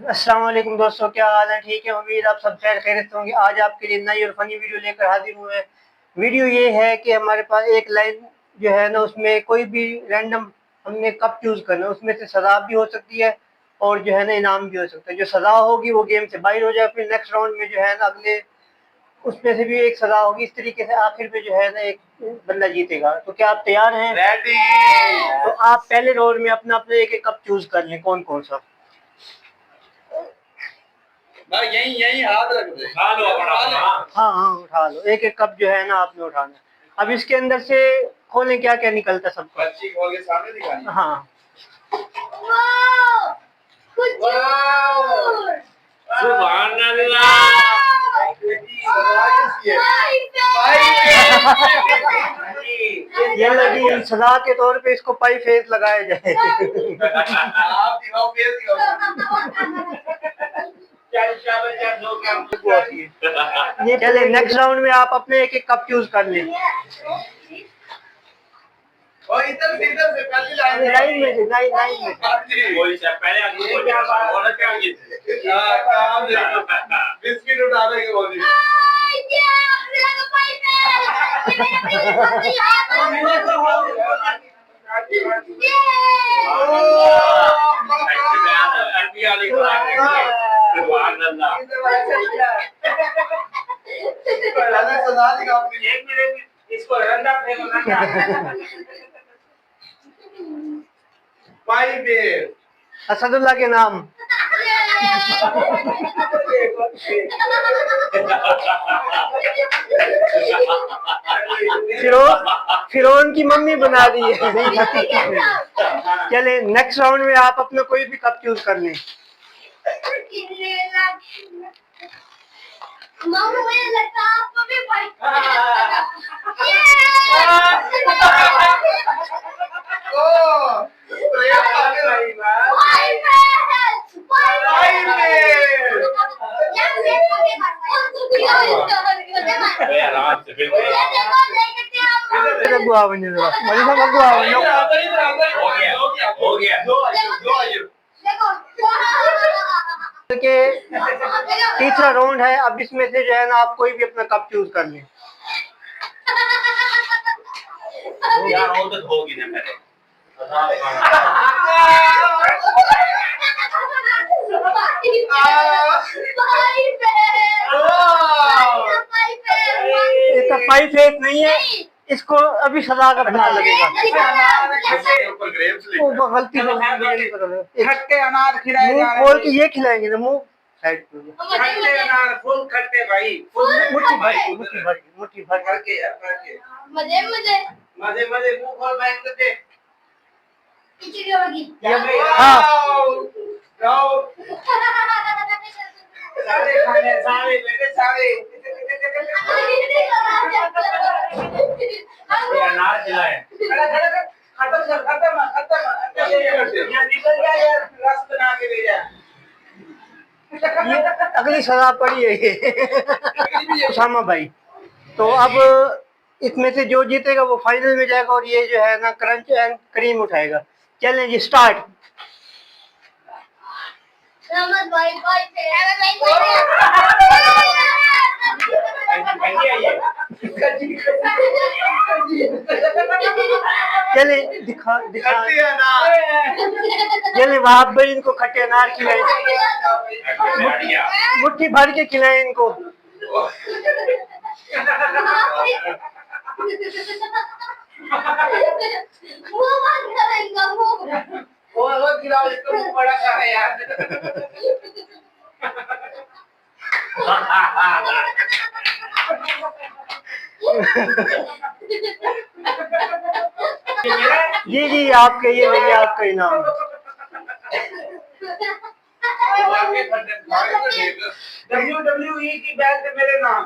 अस्सलाम वालेकुम दोस्तों, क्या हाल है? ठीक है, उम्मीद आप सब खैर खैरियत से होंगे। आज आपके लिए नई और फनी वीडियो लेकर हाजिर हुए हैं। वीडियो ये है कि हमारे पास एक लाइन जो है ना, उसमें कोई भी रैंडम हमने कप चूज़ करना है। उसमें से सज़ा भी हो सकती है और जो है ना इनाम भी हो सकता है। जो सज़ा होगी वो गेम से बाहर हो जाए, फिर नेक्स्ट राउंड में जो है ना अगले उसमें से भी एक सज़ा होगी। इस तरीके से आखिर में जो है ना एक बंदा जीतेगा। तो क्या आप तैयार हैं? रेडी। तो आप पहले राउंड में अपना अपना एक एक कप चूज़ कर लें, कौन कौन सा। यही यही हाथ रख दे। उठा लो अपना। हाँ हाँ, उठा लो। एक एक कप जो है ना आपने उठाना है। अब इसके अंदर से खोलें, क्या क्या निकलता है सबको। बच्ची खोल के सामने दिखानी। हाँ, सुभान अल्लाह। ये लगी सजा के तौर पे इसको पाई फेस लगाया जाए। आप दिखाओ, फेस दिखाओ। चले नेक्स्ट राउंड में आप अपने एक एक कप चूज कर लें। और इधर से पहली लाइन में वही से पहले आगे क्या बात और क्या ये हां काम देखो बिस्किट उठा रहे हो बोली इसको रंदा फेंको रंदा पाई बेर असदुल्ला के नाम। फिरौन की मम्मी बना दी है। चले नेक्स्ट राउंड में आप अपना कोई भी कप चूज कर लें। मुझे लगता है आपको भी के तीसरा राउंड है। अब इसमें से जो है ना आप कोई भी अपना कप चूज कर लें। यार वो तो होगी ना पहले इसका पाई फेस नहीं है, इसको अभी सजा का बना लगेगा। ऊपर ग्रेप्स लिखा गलती से खट्टे अनार खिलाए जा मुंह रहे खोल के ये खिलाएंगे ना, मुंह साइड खट्टे अनार फुल खट्टे भाई मुट्ठी भर करके यार करके मजे मजे मजे मजे मुंह खोल बैठ के दे खिचड़ी होगी। हाँ जाओ सारे खाने सारे बेटे सारे ये अनार खिलाए खत्म ये निकल गया यार रस बना के ले जा ये अगली सजा पड़ी है ये उसामा भाई। तो अब इसमें से जो जीतेगा वो फाइनल में जाएगा और ये जो है ना क्रंच एंड क्रीम उठाएगा। Challenge start. चले दिखा चले वहां भाई इनको खट्टे अनार खिलाए, मुट्ठी भर के खिलाए इनको। वो गिराओ इसको मुंह बड़ा कर है यार जी जी आपके ये नहीं, आपका इनाम। WWE की बैग से मेरे नाम